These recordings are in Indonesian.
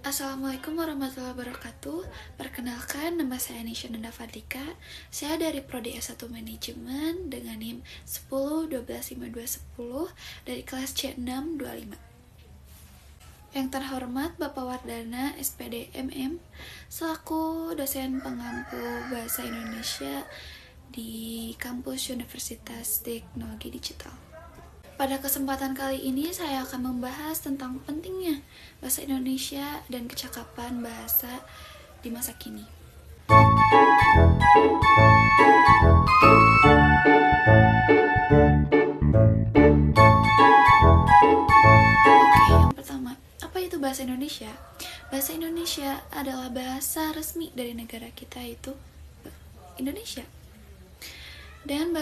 Assalamualaikum warahmatullahi wabarakatuh. Perkenalkan, nama saya Nisha Nanda Fadlika. Saya dari Prodi S1 Manajemen dengan NIM 10 12 52 10 dari kelas C625. Yang terhormat Bapak Wardana SPD MM selaku dosen pengampu Bahasa Indonesia di kampus Universitas Teknologi Digital. Pada kesempatan kali ini saya akan membahas tentang pentingnya bahasa Indonesia dan kecakapan bahasa di masa kini. Oke, yang pertama, apa itu bahasa Indonesia? Bahasa Indonesia adalah bahasa resmi dari negara kita, yaitu Indonesia. Dan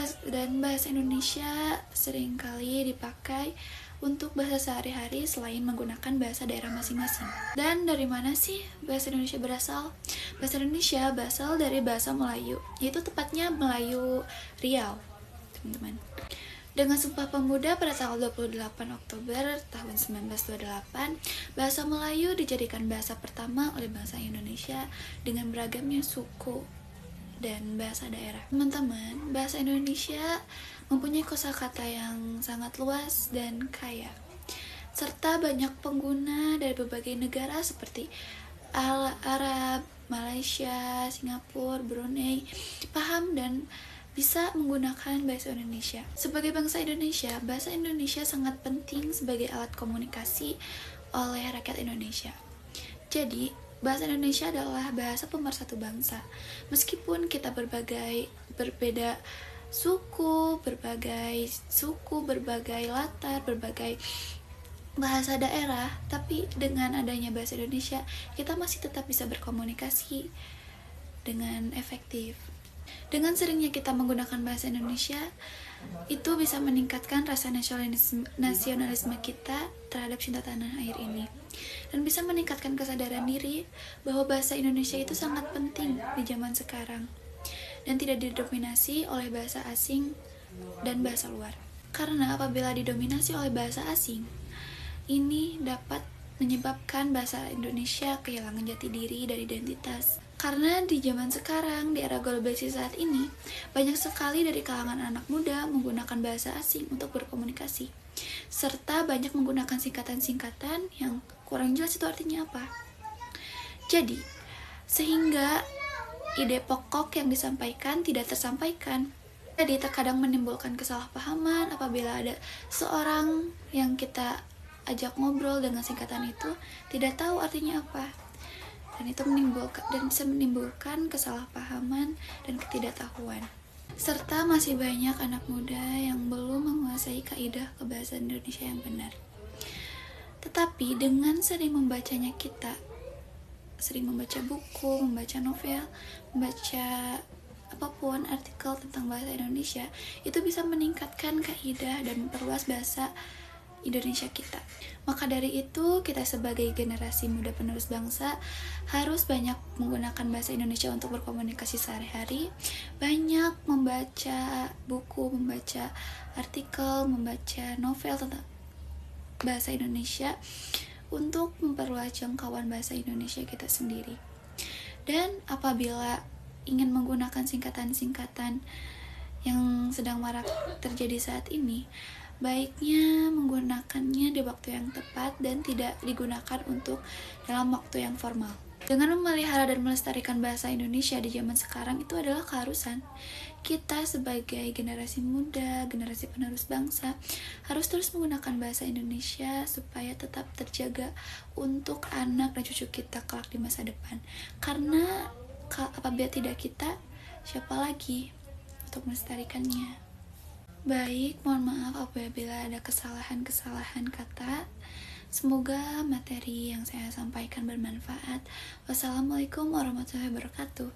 bahasa Indonesia seringkali dipakai untuk bahasa sehari-hari selain menggunakan bahasa daerah masing-masing. Dan dari mana sih bahasa Indonesia berasal? Bahasa Indonesia berasal dari bahasa Melayu, yaitu tepatnya Melayu Riau, teman-teman. Dengan Sumpah Pemuda pada tanggal 28 Oktober tahun 1928, bahasa Melayu dijadikan bahasa pertama oleh bangsa Indonesia dengan beragamnya suku dan bahasa daerah. Teman-teman, bahasa Indonesia mempunyai kosakata yang sangat luas dan kaya, serta banyak pengguna dari berbagai negara seperti Arab, Malaysia, Singapura, Brunei, paham dan bisa menggunakan bahasa Indonesia. Sebagai bangsa Indonesia, bahasa Indonesia sangat penting sebagai alat komunikasi oleh rakyat Indonesia. Jadi, bahasa Indonesia adalah bahasa pemersatu bangsa. Meskipun kita berbeda suku, berbagai latar, berbagai bahasa daerah, tapi dengan adanya bahasa Indonesia, kita masih tetap bisa berkomunikasi dengan efektif. Dengan seringnya kita menggunakan bahasa Indonesia, itu bisa meningkatkan rasa nasionalisme kita terhadap cinta tanah air ini, dan bisa meningkatkan kesadaran diri bahwa bahasa Indonesia itu sangat penting di zaman sekarang dan tidak didominasi oleh bahasa asing dan bahasa luar. Karena apabila didominasi oleh bahasa asing, ini dapat menyebabkan bahasa Indonesia kehilangan jati diri dan identitas. Karena di zaman sekarang, di era globalisasi saat ini, banyak sekali dari kalangan anak muda menggunakan bahasa asing untuk berkomunikasi, serta banyak menggunakan singkatan-singkatan yang kurang jelas itu artinya apa. Jadi, sehingga ide pokok yang disampaikan tidak tersampaikan. Jadi, terkadang menimbulkan kesalahpahaman apabila ada seorang yang kita ajak ngobrol dengan singkatan itu tidak tahu artinya apa. Dan itu bisa menimbulkan kesalahpahaman dan ketidaktahuan. Serta masih banyak anak muda yang belum menguasai kaidah kebahasaan Indonesia yang benar. Tetapi dengan sering membacanya kita, sering membaca buku, membaca novel, membaca apapun artikel tentang bahasa Indonesia, itu bisa meningkatkan kaidah dan memperluas bahasa Indonesia kita. Maka dari itu, kita sebagai generasi muda penerus bangsa harus banyak menggunakan bahasa Indonesia untuk berkomunikasi sehari-hari, banyak membaca buku, membaca artikel, membaca novel tentang bahasa Indonesia untuk memperluas jangkauan bahasa Indonesia kita sendiri. Dan apabila ingin menggunakan singkatan-singkatan yang sedang marak terjadi saat ini, baiknya menggunakannya di waktu yang tepat dan tidak digunakan untuk dalam waktu yang formal. Dengan memelihara dan melestarikan bahasa Indonesia di zaman sekarang itu adalah keharusan. Kita sebagai generasi muda, generasi penerus bangsa, harus terus menggunakan bahasa Indonesia supaya tetap terjaga untuk anak dan cucu kita kelak di masa depan. Karena apabila tidak kita, siapa lagi untuk melestarikannya? Baik, mohon maaf apabila ada kesalahan-kesalahan kata. Semoga materi yang saya sampaikan bermanfaat. Wassalamualaikum warahmatullahi wabarakatuh.